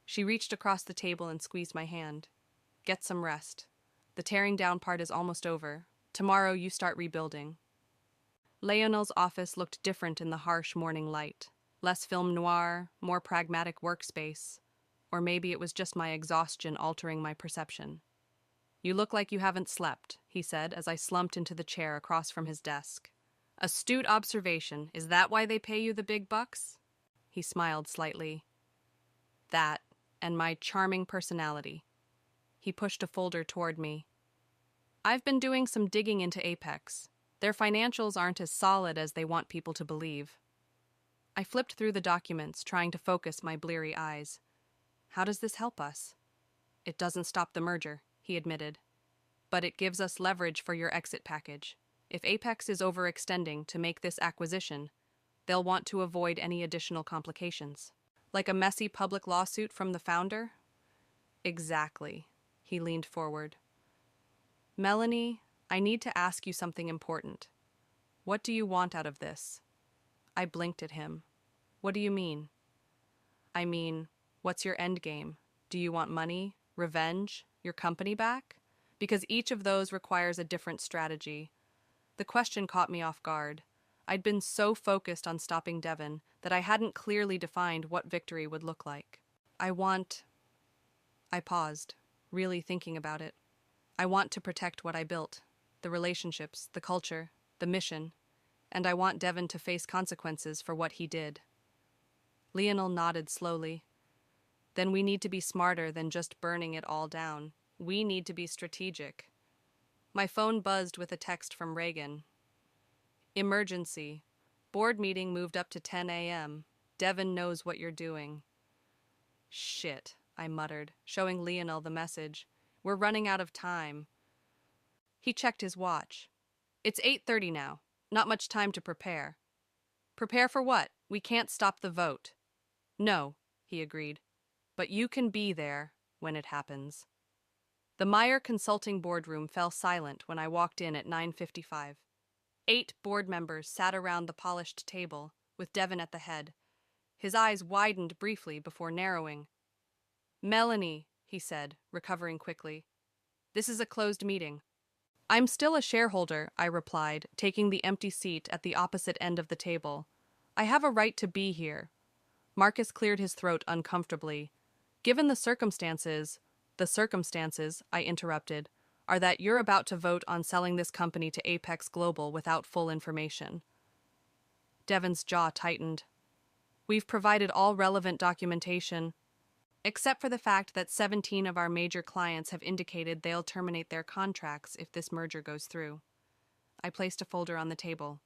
She reached across the table and squeezed my hand. Get some rest. The tearing down part is almost over. Tomorrow you start rebuilding. Leonel's office looked different in the harsh morning light. Less film noir, more pragmatic workspace. Or maybe it was just my exhaustion altering my perception. You look like you haven't slept, he said as I slumped into the chair across from his desk. Astute observation. Is that why they pay you the big bucks? He smiled slightly. That, and my charming personality. He pushed a folder toward me. I've been doing some digging into Apex. Their financials aren't as solid as they want people to believe. I flipped through the documents, trying to focus my bleary eyes. How does this help us? It doesn't stop the merger, he admitted. But it gives us leverage for your exit package. If Apex is overextending to make this acquisition, they'll want to avoid any additional complications. Like a messy public lawsuit from the founder? Exactly. He leaned forward. Melanie, I need to ask you something important. What do you want out of this? I blinked at him. What do you mean? I mean, what's your end game? Do you want money, revenge, your company back? Because each of those requires a different strategy. The question caught me off guard. I'd been so focused on stopping Devon that I hadn't clearly defined what victory would look like. I paused, really thinking about it. I want to protect what I built, the relationships, the culture, the mission, and I want Devon to face consequences for what he did. Lionel nodded slowly. Then we need to be smarter than just burning it all down. We need to be strategic. My phone buzzed with a text from Reagan. Emergency. Board meeting moved up to 10 a.m. Devon knows what you're doing. Shit, I muttered, showing Lionel the message. We're running out of time. He checked his watch. It's 8:30 now. Not much time to prepare. Prepare for what? We can't stop the vote. No, he agreed. But you can be there when it happens. The Meyer Consulting boardroom fell silent when I walked in at 9:55. 8 board members sat around the polished table, with Devon at the head. His eyes widened briefly before narrowing. Melanie, he said, recovering quickly. This is a closed meeting. I'm still a shareholder, I replied, taking the empty seat at the opposite end of the table. I have a right to be here. Marcus cleared his throat uncomfortably. Given the circumstances, I interrupted, are that you're about to vote on selling this company to Apex Global without full information. Devon's jaw tightened. We've provided all relevant documentation, except for the fact that 17 of our major clients have indicated they'll terminate their contracts if this merger goes through. I placed a folder on the table.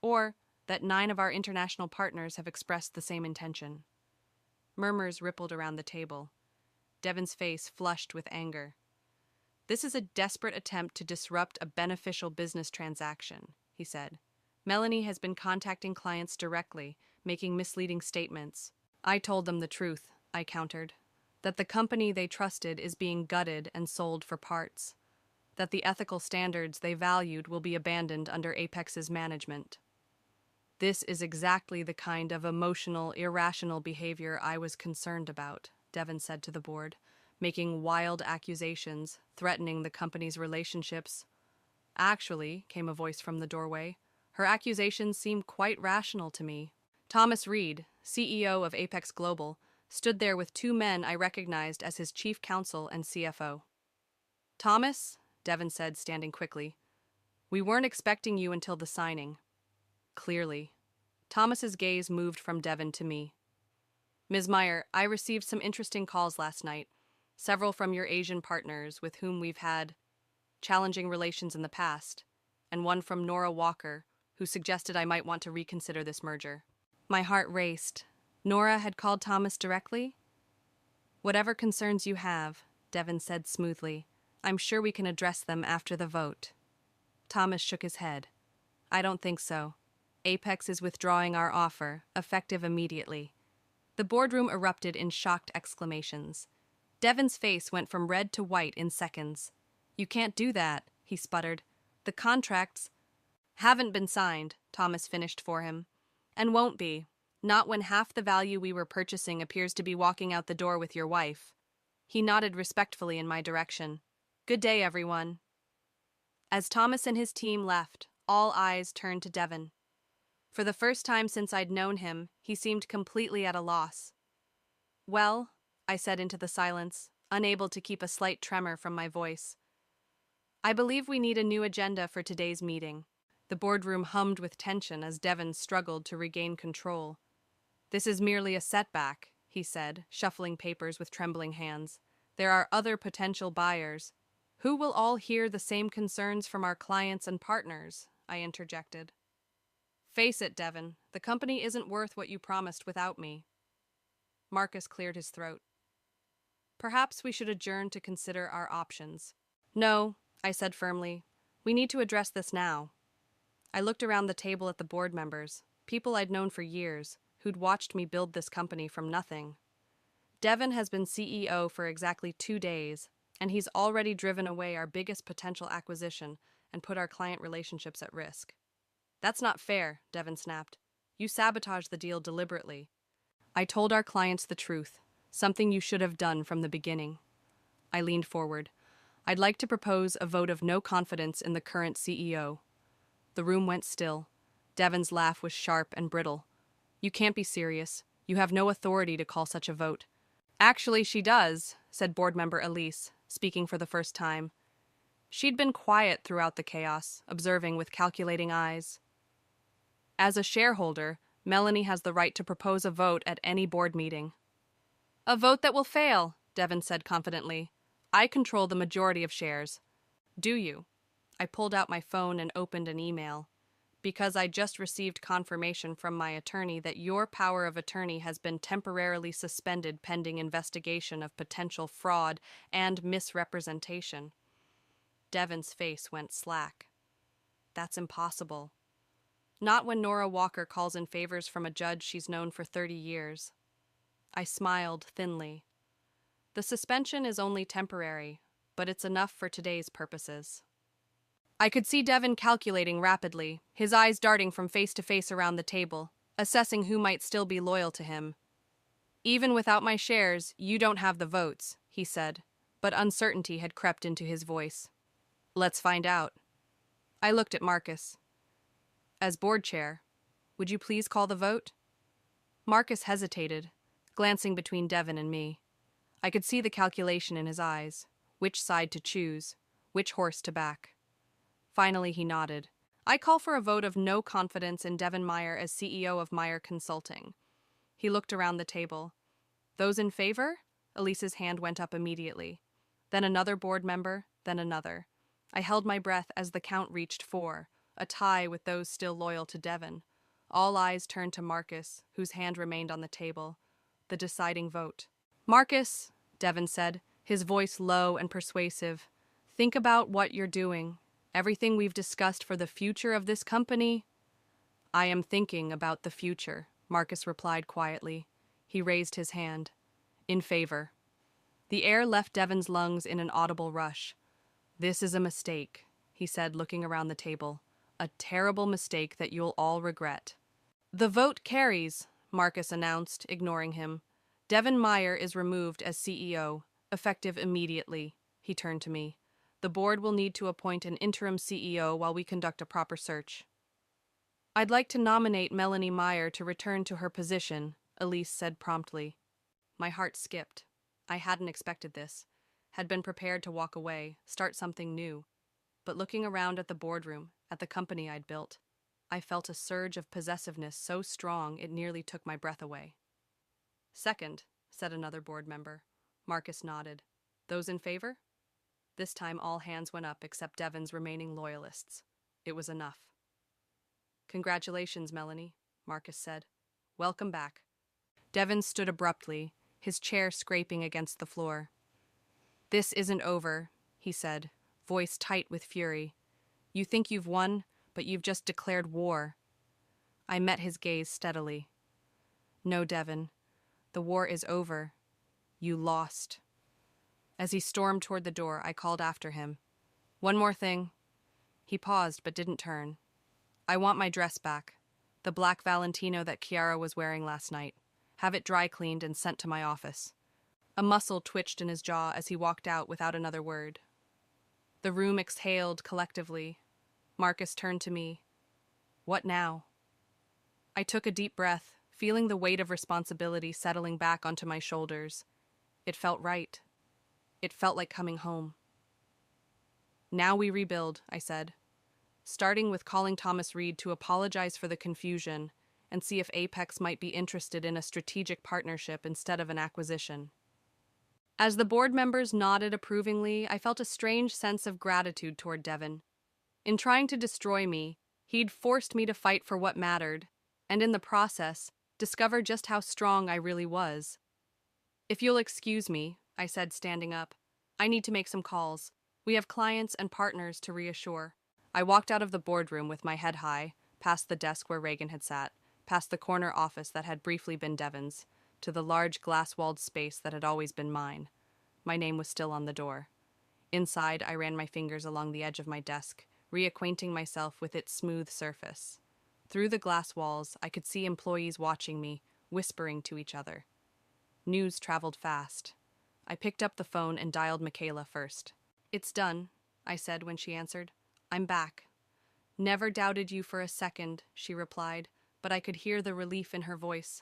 Or that 9 of our international partners have expressed the same intention. Murmurs rippled around the table. Devon's face flushed with anger. This is a desperate attempt to disrupt a beneficial business transaction, he said. Melanie has been contacting clients directly, making misleading statements. I told them the truth, I countered. That the company they trusted is being gutted and sold for parts. That the ethical standards they valued will be abandoned under Apex's management. This is exactly the kind of emotional, irrational behavior I was concerned about, Devon said to the board, making wild accusations, threatening the company's relationships. Actually, came a voice from the doorway, her accusations seem quite rational to me. Thomas Reed, CEO of Apex Global, stood there with two men I recognized as his chief counsel and CFO. Thomas, Devon said, standing quickly, we weren't expecting you until the signing. Clearly. Thomas's gaze moved from Devon to me. Ms. Meyer, I received some interesting calls last night, several from your Asian partners with whom we've had challenging relations in the past, and one from Nora Walker, who suggested I might want to reconsider this merger. My heart raced. Nora had called Thomas directly? Whatever concerns you have, Devon said smoothly, I'm sure we can address them after the vote. Thomas shook his head. I don't think so. Apex is withdrawing our offer, effective immediately. The boardroom erupted in shocked exclamations. Devon's face went from red to white in seconds. You can't do that, he sputtered. The contracts haven't been signed, Thomas finished for him. And won't be. Not when half the value we were purchasing appears to be walking out the door with your wife. He nodded respectfully in my direction. Good day, everyone. As Thomas and his team left, all eyes turned to Devon. For the first time since I'd known him, he seemed completely at a loss. Well, I said into the silence, unable to keep a slight tremor from my voice. I believe we need a new agenda for today's meeting. The boardroom hummed with tension as Devon struggled to regain control. This is merely a setback, he said, shuffling papers with trembling hands. There are other potential buyers. Who will all hear the same concerns from our clients and partners? I interjected. Face it, Devon, the company isn't worth what you promised without me. Marcus cleared his throat. Perhaps we should adjourn to consider our options. No, I said firmly. We need to address this now. I looked around the table at the board members, people I'd known for years, who'd watched me build this company from nothing. Devon has been CEO for exactly 2 days, and he's already driven away our biggest potential acquisition and put our client relationships at risk. That's not fair, Devon snapped. You sabotaged the deal deliberately. I told our clients the truth, something you should have done from the beginning. I leaned forward. I'd like to propose a vote of no confidence in the current CEO. The room went still. Devon's laugh was sharp and brittle. You can't be serious. You have no authority to call such a vote. Actually, she does, said board member Elise, speaking for the first time. She'd been quiet throughout the chaos, observing with calculating eyes. As a shareholder, Melanie has the right to propose a vote at any board meeting. A vote that will fail, Devon said confidently. I control the majority of shares. Do you? I pulled out my phone and opened an email. Because I just received confirmation from my attorney that your power of attorney has been temporarily suspended pending investigation of potential fraud and misrepresentation. Devon's face went slack. That's impossible. Not when Nora Walker calls in favors from a judge she's known for 30 years. I smiled thinly. The suspension is only temporary, but it's enough for today's purposes. I could see Devon calculating rapidly, his eyes darting from face to face around the table, assessing who might still be loyal to him. Even without my shares, you don't have the votes, he said, but uncertainty had crept into his voice. Let's find out. I looked at Marcus. As board chair, would you please call the vote? Marcus hesitated, glancing between Devon and me. I could see the calculation in his eyes, which side to choose, which horse to back. Finally, he nodded. I call for a vote of no confidence in Devon Meyer as CEO of Meyer Consulting. He looked around the table. Those in favor? Elise's hand went up immediately. Then another board member, then another. I held my breath as the count reached 4, a tie with those still loyal to Devon. All eyes turned to Marcus, whose hand remained on the table. The deciding vote. Marcus, Devon said, his voice low and persuasive, think about what you're doing. Everything we've discussed for the future of this company? I am thinking about the future, Marcus replied quietly. He raised his hand. In favor. The air left Devon's lungs in an audible rush. This is a mistake, he said, looking around the table. A terrible mistake that you'll all regret. The vote carries, Marcus announced, ignoring him. Devon Meyer is removed as CEO, effective immediately. He turned to me. The board will need to appoint an interim CEO while we conduct a proper search. I'd like to nominate Melanie Meyer to return to her position, Elise said promptly. My heart skipped. I hadn't expected this. Had been prepared to walk away, start something new. But looking around at the boardroom, at the company I'd built, I felt a surge of possessiveness so strong it nearly took my breath away. Second, said another board member. Marcus nodded. Those in favor? This time all hands went up except Devon's remaining loyalists. It was enough. Congratulations, Melanie, Marcus said. Welcome back. Devon stood abruptly, his chair scraping against the floor. This isn't over, he said, voice tight with fury. You think you've won, but you've just declared war. I met his gaze steadily. No, Devon. The war is over. You lost. As he stormed toward the door, I called after him. One more thing. He paused but didn't turn. I want my dress back. The black Valentino that Chiara was wearing last night. Have it dry cleaned and sent to my office. A muscle twitched in his jaw as he walked out without another word. The room exhaled collectively. Marcus turned to me. What now? I took a deep breath, feeling the weight of responsibility settling back onto my shoulders. It felt right. It felt like coming home. Now we rebuild, I said, starting with calling Thomas Reed to apologize for the confusion and see if Apex might be interested in a strategic partnership instead of an acquisition. As the board members nodded approvingly, I felt a strange sense of gratitude toward Devon. In trying to destroy me, he'd forced me to fight for what mattered, and in the process, discover just how strong I really was. If you'll excuse me, I said, standing up, I need to make some calls. We have clients and partners to reassure. I walked out of the boardroom with my head high, past the desk where Reagan had sat, past the corner office that had briefly been Devon's, to the large glass-walled space that had always been mine. My name was still on the door. Inside, I ran my fingers along the edge of my desk, reacquainting myself with its smooth surface. Through the glass walls, I could see employees watching me, whispering to each other. News traveled fast. I picked up the phone and dialed Michaela first. It's done, I said when she answered. I'm back. Never doubted you for a second, she replied, but I could hear the relief in her voice.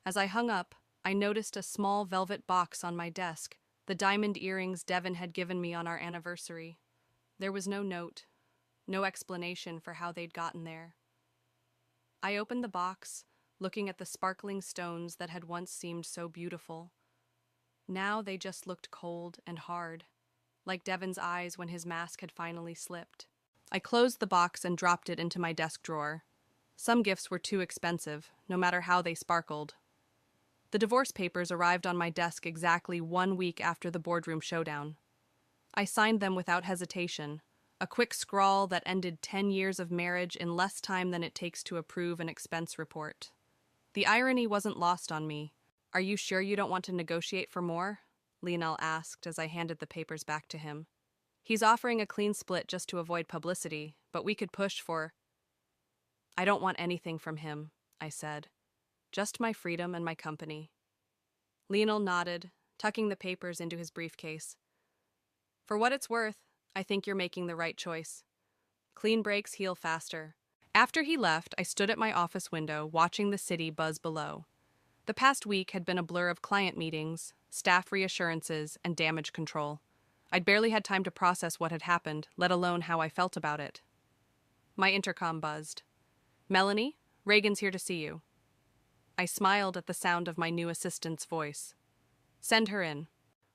As I hung up, I noticed a small velvet box on my desk, the diamond earrings Devon had given me on our anniversary. There was no note, no explanation for how they'd gotten there. I opened the box, looking at the sparkling stones that had once seemed so beautiful. Now they just looked cold and hard, like Devon's eyes when his mask had finally slipped. I closed the box and dropped it into my desk drawer. Some gifts were too expensive, no matter how they sparkled. The divorce papers arrived on my desk exactly 1 week after the boardroom showdown. I signed them without hesitation, a quick scrawl that ended 10 years of marriage in less time than it takes to approve an expense report. The irony wasn't lost on me. Are you sure you don't want to negotiate for more? Lionel asked as I handed the papers back to him. He's offering a clean split just to avoid publicity, but we could push for... I don't want anything from him, I said. Just my freedom and my company. Lionel nodded, tucking the papers into his briefcase. For what it's worth, I think you're making the right choice. Clean breaks heal faster. After he left, I stood at my office window, watching the city buzz below. The past week had been a blur of client meetings, staff reassurances, and damage control. I'd barely had time to process what had happened, let alone how I felt about it. My intercom buzzed. Melanie, Reagan's here to see you. I smiled at the sound of my new assistant's voice. Send her in.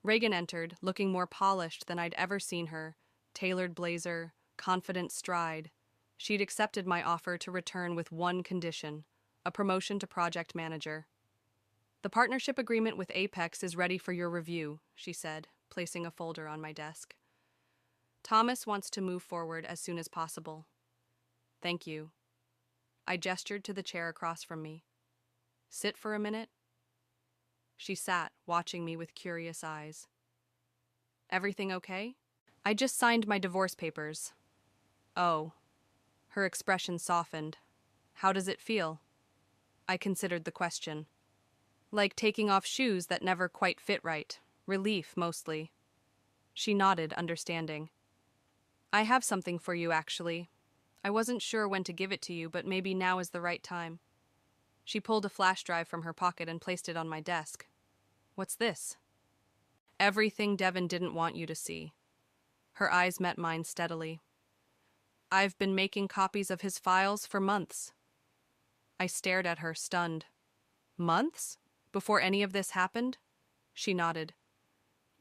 Reagan entered, looking more polished than I'd ever seen her, tailored blazer, confident stride. She'd accepted my offer to return with one condition, a promotion to project manager. The partnership agreement with Apex is ready for your review, she said, placing a folder on my desk. Thomas wants to move forward as soon as possible. Thank you. I gestured to the chair across from me. Sit for a minute. She sat, watching me with curious eyes. Everything okay? I just signed my divorce papers. Oh. Her expression softened. How does it feel? I considered the question. Like taking off shoes that never quite fit right. Relief, mostly. She nodded, understanding. I have something for you, actually. I wasn't sure when to give it to you, but maybe now is the right time. She pulled a flash drive from her pocket and placed it on my desk. What's this? Everything Devon didn't want you to see. Her eyes met mine steadily. I've been making copies of his files for months. I stared at her, stunned. Months? Before any of this happened? She nodded.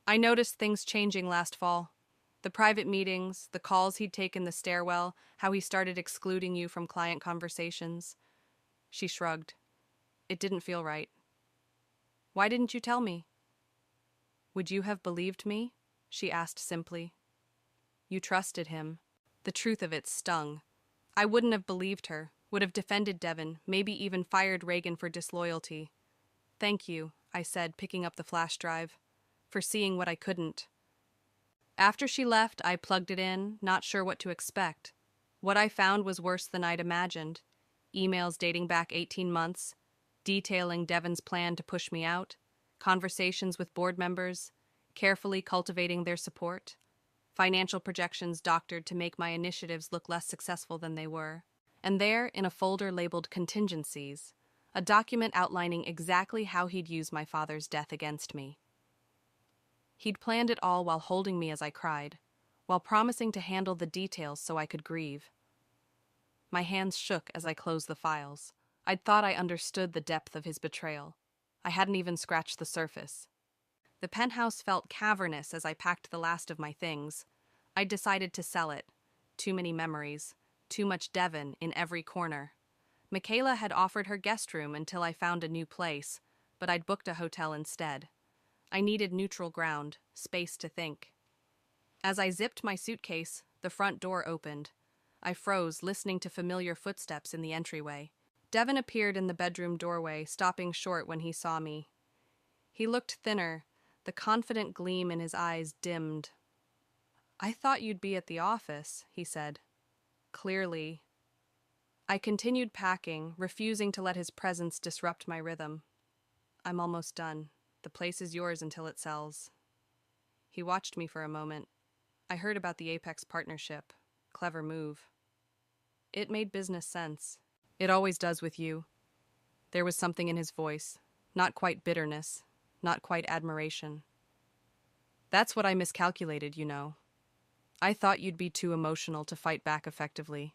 I noticed things changing last fall. The private meetings, the calls he'd take in the stairwell, how he started excluding you from client conversations. She shrugged. It didn't feel right. Why didn't you tell me? Would you have believed me? She asked simply. You trusted him. The truth of it stung. I wouldn't have believed her, would have defended Devon, maybe even fired Reagan for disloyalty. Thank you, I said, picking up the flash drive, for seeing what I couldn't. After she left, I plugged it in, not sure what to expect. What I found was worse than I'd imagined. Emails dating back 18 months, detailing Devon's plan to push me out, conversations with board members, carefully cultivating their support, financial projections doctored to make my initiatives look less successful than they were, and there, in a folder labeled Contingencies, a document outlining exactly how he'd use my father's death against me. He'd planned it all while holding me as I cried, while promising to handle the details so I could grieve. My hands shook as I closed the files. I'd thought I understood the depth of his betrayal. I hadn't even scratched the surface. The penthouse felt cavernous as I packed the last of my things. I'd decided to sell it. Too many memories. Too much Devon in every corner. Michaela had offered her guest room until I found a new place, but I'd booked a hotel instead. I needed neutral ground, space to think. As I zipped my suitcase, the front door opened. I froze, listening to familiar footsteps in the entryway. Devon appeared in the bedroom doorway, stopping short when he saw me. He looked thinner, the confident gleam in his eyes dimmed. I thought you'd be at the office, he said. Clearly. I continued packing, refusing to let his presence disrupt my rhythm. I'm almost done. The place is yours until it sells. He watched me for a moment. I heard about the Apex partnership. Clever move. It made business sense. It always does with you. There was something in his voice. Not quite bitterness. Not quite admiration. That's what I miscalculated, you know. I thought you'd be too emotional to fight back effectively.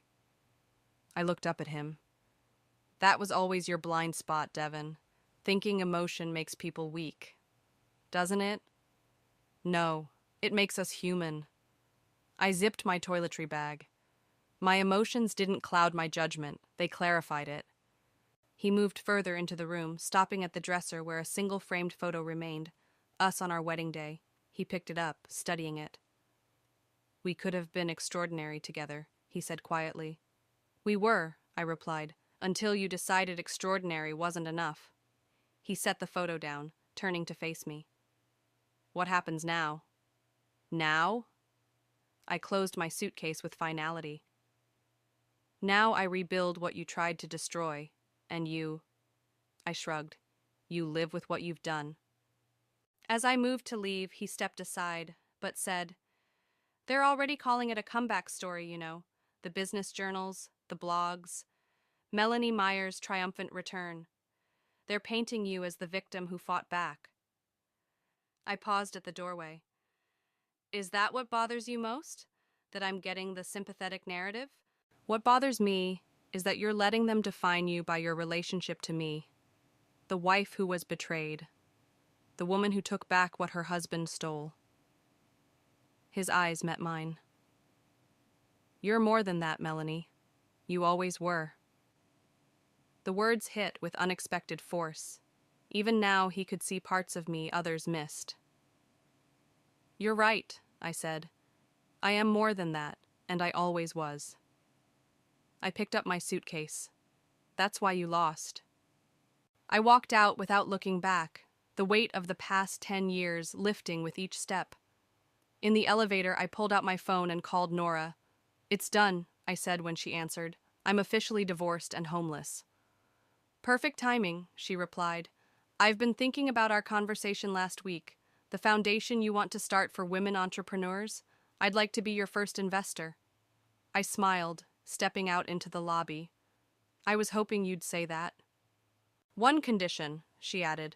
I looked up at him. That was always your blind spot, Devon. Thinking emotion makes people weak. Doesn't it? No, it makes us human. I zipped my toiletry bag. My emotions didn't cloud my judgment, they clarified it. He moved further into the room, stopping at the dresser where a single framed photo remained, us on our wedding day. He picked it up, studying it. We could have been extraordinary together, he said quietly. We were, I replied, until you decided extraordinary wasn't enough. He set the photo down, turning to face me. What happens now? Now? I closed my suitcase with finality. Now I rebuild what you tried to destroy, and you... I shrugged. You live with what you've done. As I moved to leave, he stepped aside, but said, They're already calling it a comeback story, you know. The business journals, the blogs. Melanie Meyer's triumphant return. They're painting you as the victim who fought back. I paused at the doorway. Is that what bothers you most? That I'm getting the sympathetic narrative? What bothers me is that you're letting them define you by your relationship to me. The wife who was betrayed. The woman who took back what her husband stole. His eyes met mine. You're more than that, Melanie. You always were. The words hit with unexpected force. Even now, he could see parts of me others missed. You're right, I said. I am more than that, and I always was. I picked up my suitcase. That's why you lost. I walked out without looking back, the weight of the past 10 years lifting with each step. In the elevator, I pulled out my phone and called Nora. It's done, I said when she answered. I'm officially divorced and homeless. Perfect timing, she replied. I've been thinking about our conversation last week. The foundation you want to start for women entrepreneurs. I'd like to be your first investor. I smiled, stepping out into the lobby. I was hoping you'd say that. One condition, she added.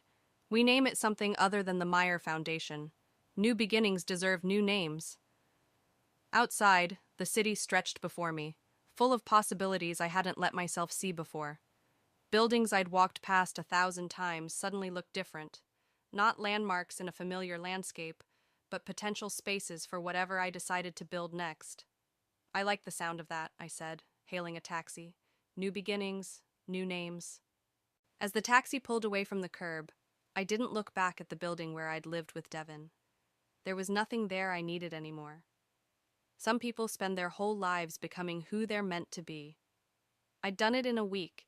We name it something other than the Meyer Foundation. New beginnings deserve new names. Outside, the city stretched before me, full of possibilities I hadn't let myself see before. Buildings I'd walked past 1,000 times suddenly looked different. Not landmarks in a familiar landscape, but potential spaces for whatever I decided to build next. I like the sound of that, I said, hailing a taxi. New beginnings, new names. As the taxi pulled away from the curb, I didn't look back at the building where I'd lived with Devin. There was nothing there I needed anymore. Some people spend their whole lives becoming who they're meant to be. I'd done it in a week,